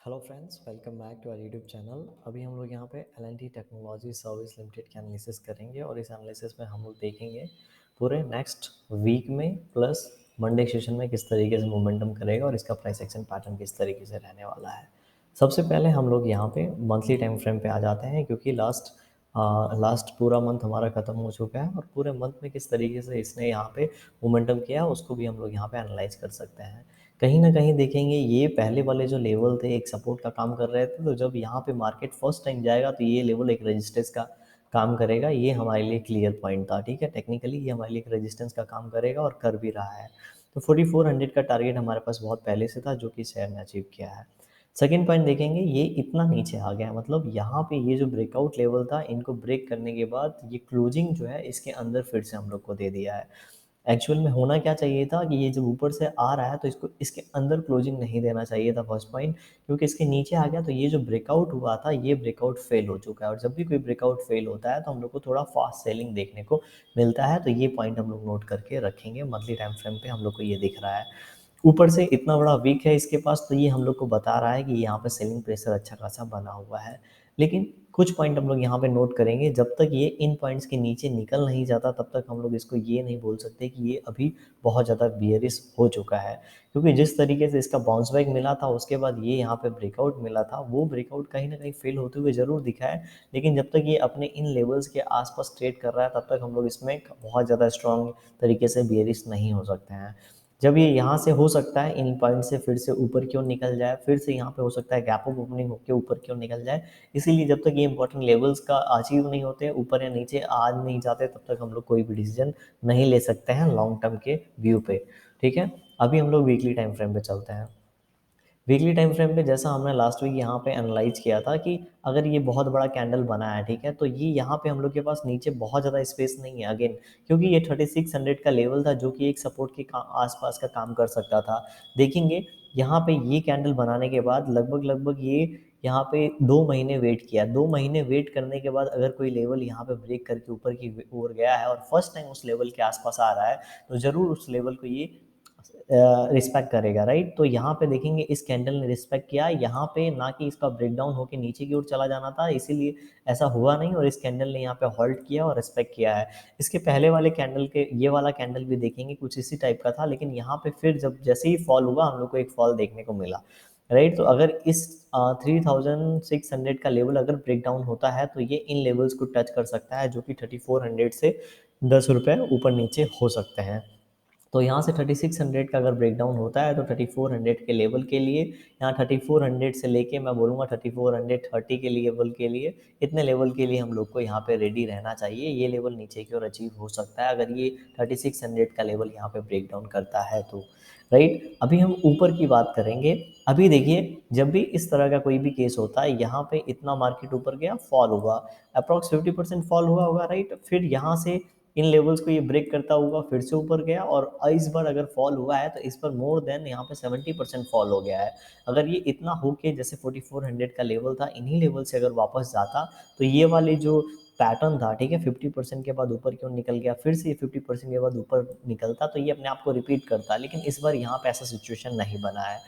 Hello friends, welcome back to our YouTube channel. अभी हम लोग यहाँ पे एल&टी टेक्नोलॉजी सर्विस लिमिटेड के एनालिसिस करेंगे और इस एनालिसिस में हम लोग देखेंगे पूरे नेक्स्ट वीक में प्लस मंडे सेशन में किस तरीके से मोमेंटम करेगा और इसका प्राइस एक्शन पैटर्न किस तरीके से रहने वाला है। सबसे पहले हम लोग यहाँ पे मंथली टाइम फ्रेम पे आ जाते हैं, क्योंकि लास्ट पूरा मंथ हमारा ख़त्म हो चुका है और पूरे मंथ में किस तरीके से इसने यहाँ पे मोमेंटम किया उसको भी हम लोग यहाँ पे एनालाइज कर सकते हैं। कहीं ना कहीं देखेंगे ये पहले वाले जो लेवल थे एक सपोर्ट का काम कर रहे थे, तो जब यहाँ पे मार्केट फर्स्ट टाइम जाएगा तो ये लेवल एक रेजिस्टेंस का काम करेगा। ये हमारे लिए क्लियर पॉइंट था, ठीक है। टेक्निकली ये हमारे लिए एक रेजिस्टेंस का काम करेगा और कर भी रहा है। तो 4400 का टारगेट हमारे पास बहुत पहले से था, जो कि शेयर ने अचीव किया है। सेकेंड पॉइंट देखेंगे, ये इतना नीचे आ गया, मतलब यहाँ पे ये जो ब्रेकआउट लेवल था इनको ब्रेक करने के बाद ये क्लोजिंग जो है इसके अंदर फिर से हम लोग को दे दिया है। एक्चुअल में होना क्या चाहिए था कि ये जब ऊपर से आ रहा है तो इसको इसके अंदर क्लोजिंग नहीं देना चाहिए था, फर्स्ट पॉइंट। क्योंकि इसके नीचे आ गया तो ये जो ब्रेकआउट हुआ था ये ब्रेकआउट फेल हो चुका है, और जब भी कोई ब्रेकआउट फेल होता है तो हम लोग को थोड़ा फास्ट सेलिंग देखने को मिलता है। तो ये पॉइंट हम लोग नोट करके रखेंगे। मंथली टाइम फ्रेम पे हम लोग को ये दिख रहा है। ऊपर से इतना बड़ा वीक है इसके पास, तो ये हम लोग को बता रहा है कि यहाँ पे सेलिंग प्रेशर अच्छा खासा बना हुआ है। लेकिन कुछ पॉइंट हम लोग यहाँ पे नोट करेंगे, जब तक ये इन पॉइंट्स के नीचे निकल नहीं जाता तब तक हम लोग इसको ये नहीं बोल सकते कि ये अभी बहुत ज़्यादा बियरिश हो चुका है। क्योंकि जिस तरीके से इसका बाउंस बैक मिला था उसके बाद ये यहाँ पे ब्रेकआउट मिला था, वो ब्रेकआउट कहीं ना कहीं फेल होते हुए ज़रूर दिखा है। लेकिन जब तक ये अपने इन लेवल्स के आसपास ट्रेड कर रहा है तब तक हम लोग इसमें बहुत ज़्यादा स्ट्रॉन्ग तरीके से बियरिश नहीं हो सकते हैं। जब ये यहाँ से हो सकता है इन पॉइंट से फिर से ऊपर क्यों निकल जाए, फिर से यहाँ पे हो सकता है गैप अप ओपनिंग होकर ऊपर क्यों निकल जाए। इसीलिए जब तक ये इंपॉर्टेंट लेवल्स का अचीव नहीं होते, ऊपर या नीचे आ नहीं जाते, तब तक हम लोग कोई भी डिसीजन नहीं ले सकते हैं लॉन्ग टर्म के व्यू पे, ठीक है। अभी हम लोग वीकली टाइम फ्रेम पे चलते हैं। वीकली टाइम फ्रेम पे जैसा हमने लास्ट वीक यहाँ पे एनालाइज किया था कि अगर ये बहुत बड़ा कैंडल बना है, ठीक है, तो ये यहाँ पे हम लोग के पास नीचे बहुत ज़्यादा स्पेस नहीं है अगेन। क्योंकि ये 3600 का लेवल था जो कि एक सपोर्ट के आसपास का काम कर सकता था। देखेंगे यहाँ पे ये कैंडल बनाने के बाद लगभग लगभग ये यहाँ पे 2 महीने वेट किया। 2 महीने वेट करने के बाद अगर कोई लेवल यहाँ पे ब्रेक करके ऊपर की ओर गया है और फर्स्ट टाइम उस लेवल के आसपास आ रहा है, तो ज़रूर उस लेवल को ये रिस्पेक्ट करेगा, राइट। तो यहाँ पे देखेंगे इस कैंडल ने रिस्पेक्ट किया यहाँ पे, ना कि इसका ब्रेकडाउन होकर नीचे की ओर चला जाना था, इसीलिए ऐसा हुआ नहीं और इस कैंडल ने यहाँ पे होल्ड किया और रिस्पेक्ट किया है। इसके पहले वाले कैंडल के ये वाला कैंडल भी देखेंगे कुछ इसी टाइप का था, लेकिन यहाँ पे फिर जब जैसे ही फॉल हुआ हम लोग को एक फॉल देखने को मिला, राइट। तो अगर इस 3600 का लेवल अगर ब्रेक डाउन होता है तो ये इन लेवल्स को टच कर सकता है, जो कि 3400 से 10 रुपये ऊपर नीचे हो सकते हैं। तो यहाँ से 3600 का अगर ब्रेकडाउन होता है तो 3400 के लेवल के लिए, यहाँ 3400 से लेके मैं बोलूँगा 3430 के लेवल के लिए, इतने लेवल के लिए हम लोग को यहाँ पे रेडी रहना चाहिए। ये लेवल नीचे की ओर अचीव हो सकता है अगर ये 3600 का लेवल यहाँ पे ब्रेकडाउन करता है तो, राइट। अभी हम ऊपर की बात करेंगे। अभी देखिए जब भी इस तरह का कोई भी केस होता है, यहाँ पे इतना मार्केट ऊपर गया, फॉल हुआ, अप्रॉक्स 50% फॉल हुआ होगा, राइट। फिर यहाँ से इन लेवल्स को ये ब्रेक करता हुआ फिर से ऊपर गया, और इस बार अगर फॉल हुआ है तो इस पर मोर देन यहाँ पे 70% फॉल हो गया है। अगर ये इतना हो के जैसे 4400 का लेवल था, इन्हीं लेवल से अगर वापस जाता तो ये वाले जो पैटर्न था, ठीक है, 50% के बाद ऊपर क्यों निकल गया, फिर से ये 50% के बाद ऊपर निकलता, तो ये अपने आप को रिपीट करता। लेकिन इस बार यहाँ पे ऐसा सिचुएशन नहीं बना है,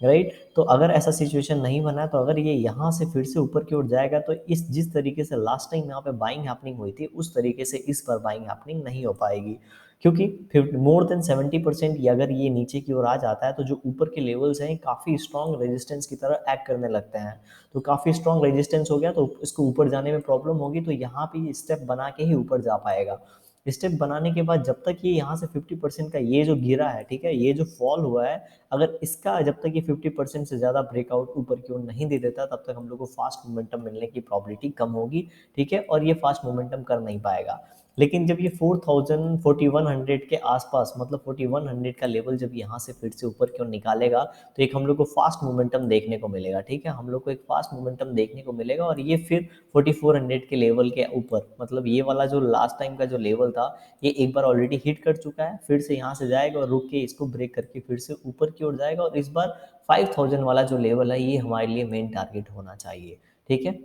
राइट। तो अगर ऐसा सिचुएशन नहीं बना है तो अगर ये यहाँ से फिर से ऊपर की ओर जाएगा तो इस जिस तरीके से लास्ट टाइम यहाँ पे बाइंग हैपनिंग हुई थी उस तरीके से इस बार बाइंग हैपनिंग नहीं हो पाएगी। क्योंकि फिर मोर देन 70% अगर ये नीचे की ओर आ जाता है तो जो ऊपर के लेवल्स हैं काफ़ी स्ट्रॉन्ग रेजिस्टेंस की तरह एक्ट करने लगते हैं। तो काफ़ी स्ट्रॉन्ग रेजिस्टेंस हो गया तो इसको ऊपर जाने में प्रॉब्लम होगी, तो यहाँ पे ये स्टेप बना के ही ऊपर जा पाएगा। स्टेप बनाने के बाद जब तक ये यहाँ से 50% का ये जो गिरा है, ठीक है, ये जो फॉल हुआ है, अगर इसका जब तक ये 50% से ज़्यादा ब्रेकआउट ऊपर की ओर नहीं दे देता तब तक हम लोग को फास्ट मोमेंटम मिलने की प्रॉबिलिटी कम होगी, ठीक है, और ये फास्ट मोमेंटम कर नहीं पाएगा। लेकिन जब ये 4000 4100 के आसपास, मतलब 4100 का लेवल जब यहाँ से फिर से ऊपर की ओर निकालेगा तो एक हम लोग को फास्ट मोमेंटम देखने को मिलेगा, ठीक है, हम लोग को एक फास्ट मोमेंटम देखने को मिलेगा, और ये फिर 4400 के लेवल के ऊपर, मतलब ये वाला जो लास्ट टाइम का जो लेवल था ये एक बार ऑलरेडी हिट कर चुका है, फिर से यहाँ से जाएगा और रुक के इसको ब्रेक करके फिर से ऊपर की ओर जाएगा, और इस बार 5000 वाला जो लेवल है ये हमारे लिए मेन टारगेट होना चाहिए, ठीक है।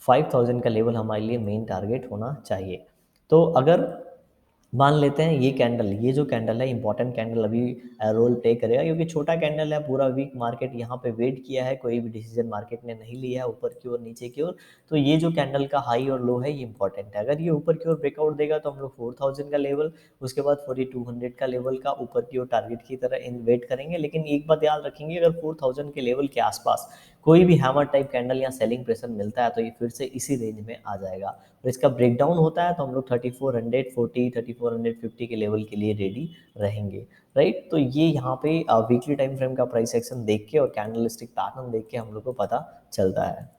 5000 का लेवल हमारे लिए मेन टारगेट होना चाहिए। तो अगर मान लेते हैं ये कैंडल, ये जो कैंडल है इंपॉर्टेंट कैंडल अभी रोल प्ले करेगा, क्योंकि छोटा कैंडल है, पूरा वीक मार्केट यहाँ पे वेट किया है, कोई भी डिसीजन मार्केट ने नहीं लिया है ऊपर की ओर नीचे की ओर। तो ये जो कैंडल का हाई और लो है ये इंपॉर्टेंट है। अगर ये ऊपर की ओर ब्रेकआउट देगा तो हम लोग 4000 का लेवल, उसके बाद 4200 का लेवल का ऊपर की ओर टारगेट की तरह इन वेट करेंगे। लेकिन एक बात याद रखेंगे, अगर 4000 के लेवल के आसपास कोई भी हैमर टाइप कैंडल या सेलिंग प्रेशर मिलता है तो ये फिर से इसी रेंज में आ जाएगा। और इसका ब्रेकडाउन होता है तो हम लोग 3440 3450 के लेवल के लिए रेडी रहेंगे, राइट। तो ये यहाँ पे वीकली टाइम फ्रेम का प्राइस एक्शन देख के और कैंडलस्टिक पैटर्न देख के हम लोग को पता चलता है।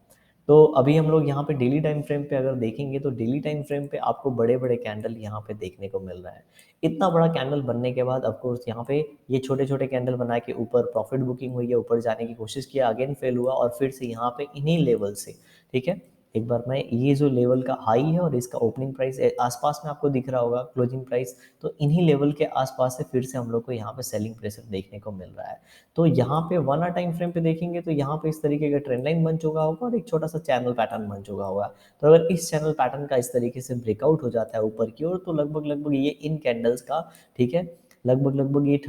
तो अभी हम लोग यहाँ पे डेली टाइम फ्रेम पे अगर देखेंगे तो डेली टाइम फ्रेम पे आपको बड़े बड़े कैंडल यहाँ पे देखने को मिल रहा है। इतना बड़ा कैंडल बनने के बाद ऑफकोर्स यहाँ पे ये छोटे छोटे कैंडल बना के ऊपर प्रॉफिट बुकिंग हुई है, ऊपर जाने की कोशिश किया, अगेन फेल हुआ, और फिर से यहाँ पे इन्हीं लेवल से, ठीक है, एक बार मैं ये जो लेवल का हाई है और इसका ओपनिंग प्राइस आसपास में आपको दिख रहा होगा क्लोजिंग प्राइस, तो इन्हीं लेवल के आसपास से फिर से हम लोग को यहाँ पे सेलिंग प्रेशर देखने को मिल रहा है। तो यहाँ पे 1 आवर टाइम फ्रेम पे देखेंगे तो यहाँ पे इस तरीके का ट्रेंड लाइन बन चुका होगा और एक छोटा सा चैनल पैटर्न बन चुका होगा। तो अगर इस चैनल पैटर्न का इस तरीके से ब्रेकआउट हो जाता है ऊपर की ओर तो लगभग लगभग ये इन कैंडल्स का, ठीक है, लगभग लगभग ये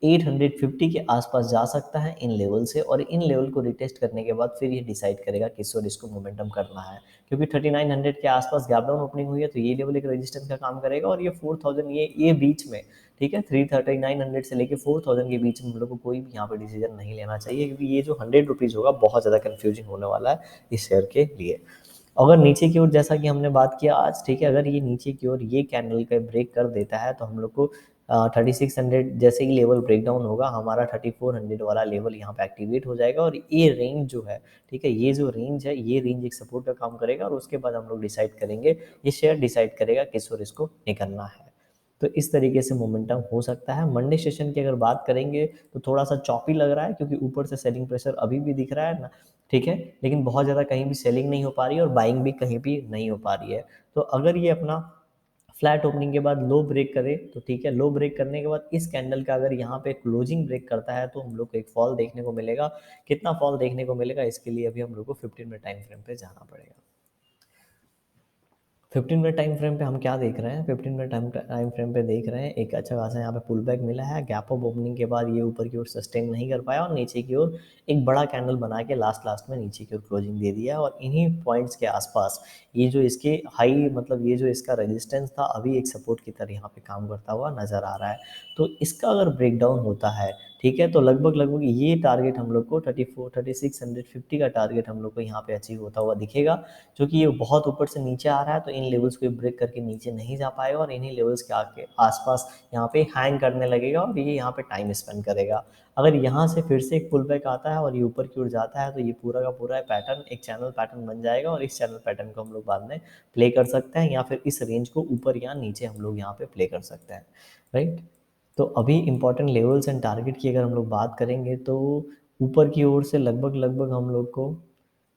3850 के आसपास जा सकता है इन लेवल से, और इन लेवल को रिटेस्ट करने के बाद फिर ये डिसाइड करेगा किस ओर इसको मोमेंटम करना है। क्योंकि 3900 के आसपास गैप डाउन ओपनिंग हुई है तो ये लेवल एक रेजिस्टेंस का काम करेगा, और ये 4000 ये बीच में, ठीक है, 3900 से लेके 4000 के बीच में हम लोग को कोई भी यहाँ पे डिसीजन नहीं लेना चाहिए, क्योंकि ये जो 100 रुपीज़ होगा बहुत ज़्यादा कन्फ्यूजिंग होने वाला है इस शेयर के लिए। अगर नीचे की ओर जैसा कि हमने बात किया आज, ठीक है, अगर ये नीचे की ओर ये कैंडल का ब्रेक कर देता है तो हम लोग को 3600 जैसे ही लेवल ब्रेक डाउन होगा हमारा 3400 वाला लेवल यहाँ पे एक्टिवेट हो जाएगा, और ये रेंज जो है, ठीक है, ये जो रेंज है ये रेंज एक सपोर्ट का काम करेगा, और उसके बाद हम लोग डिसाइड करेंगे, ये शेयर डिसाइड करेगा किस ओर इसको निकलना है। तो इस तरीके से मोमेंटम हो सकता है। मंडे सेशन की अगर बात करेंगे तो थोड़ा सा चॉपी लग रहा है, क्योंकि ऊपर से सेलिंग प्रेशर अभी भी दिख रहा है ना, ठीक है, लेकिन बहुत ज़्यादा कहीं भी सेलिंग नहीं हो पा रही है और बाइंग भी कहीं भी नहीं हो पा रही है। तो अगर ये अपना फ्लैट ओपनिंग के बाद लो ब्रेक करे तो ठीक है, लो ब्रेक करने के बाद इस कैंडल का अगर यहाँ पे क्लोजिंग ब्रेक करता है तो हम लोग को एक फॉल देखने को मिलेगा। कितना फॉल देखने को मिलेगा इसके लिए अभी हम लोग को 15 मिनट टाइम फ्रेम पे जाना पड़ेगा। 15 मिनट टाइम फ्रेम पे हम क्या देख रहे हैं, 15 मिनट टाइम फ्रेम पे देख रहे हैं एक अच्छा खासा यहाँ पे पुल बैक मिला है, गैप अप ओपनिंग के बाद ये ऊपर की ओर सस्टेन नहीं कर पाया और नीचे की ओर एक बड़ा कैंडल बना के लास्ट लास्ट में नीचे की ओर क्लोजिंग दे दिया, और इन्हीं पॉइंट्स के आसपास ये जो इसके हाई, मतलब ये जो इसका रेजिस्टेंस था अभी एक सपोर्ट की तरह यहाँ पे काम करता हुआ नजर आ रहा है। तो इसका अगर ब्रेक डाउन होता है, ठीक है, तो लगभग लगभग ये टारगेट हम लोग को 3650 का टारगेट हम लोग को यहाँ पे अचीव होता हुआ दिखेगा। क्योंकि ये बहुत ऊपर से नीचे आ रहा है तो इन लेवल्स को ब्रेक करके नीचे नहीं जा पाएगा और इन्हीं लेवल्स के आके आसपास यहाँ पे हैंग करने लगेगा और ये यहाँ पे टाइम स्पेंड करेगा। अगर यहाँ से फिर से एक पुल बैक आता है और ये ऊपर की ओर जाता है तो ये पूरा का पूरा पैटर्न एक चैनल पैटर्न बन जाएगा, और इस चैनल पैटर्न को हम लोग बाद में प्ले कर सकते हैं, या फिर इस रेंज को ऊपर या नीचे हम लोग यहाँ पे प्ले कर सकते हैं, राइट। तो अभी इंपॉर्टेंट लेवल्स एंड टारगेट की अगर हम लोग बात करेंगे तो ऊपर की ओर से लगभग लगभग हम लोग को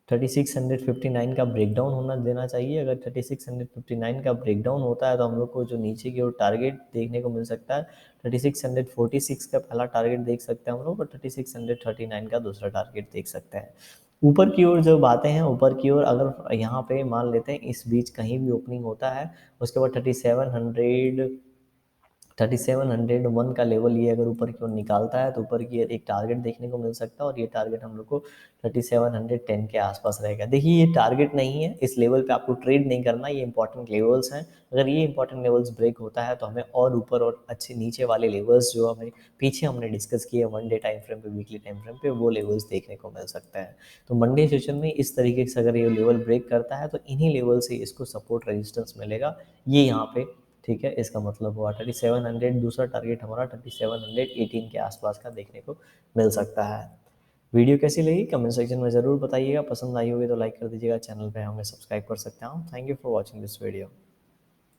3659 का ब्रेकडाउन होना देना चाहिए। अगर 3659 का ब्रेकडाउन होता है तो हम लोग को जो नीचे की ओर टारगेट देखने को मिल सकता है 3646 का पहला टारगेट देख सकते हैं हम लोग, और 3639 का दूसरा टारगेट देख सकते हैं। ऊपर की ओर जो बातें हैं, ऊपर की ओर अगर यहाँ पे मान लेते हैं इस बीच कहीं भी ओपनिंग होता है, उसके बाद 3701 का लेवल ये अगर ऊपर की ओर निकालता है तो ऊपर की ओर एक टारगेट देखने को मिल सकता है, और ये टारगेट हम लोग को 3710 के आसपास रहेगा। देखिए ये टारगेट नहीं है, इस लेवल पे आपको ट्रेड नहीं करना, ये इंपॉर्टेंट लेवल्स हैं। अगर ये इंपॉर्टेंट लेवल्स ब्रेक होता है तो हमें और ऊपर और अच्छे नीचे वाले लेवल्स जो हमें पीछे हमने डिस्कस किए वन डे टाइम फ्रेम पे, वीकली टाइम फ्रेम पे, वो लेवल्स देखने को मिल सकते हैं। तो मंडे सेशन में इस तरीके से अगर ये लेवल ब्रेक करता है तो इन्हीं लेवल से इसको सपोर्ट रेजिस्टेंस मिलेगा, ये यहाँ पे, ठीक है, इसका मतलब हुआ 3700, दूसरा टारगेट हमारा 3718 के आसपास का देखने को मिल सकता है। वीडियो कैसी लगी कमेंट सेक्शन में ज़रूर बताइएगा, पसंद आई होगी तो लाइक कर दीजिएगा, चैनल पे हमें सब्सक्राइब कर सकते हैं। Thank you for watching this video.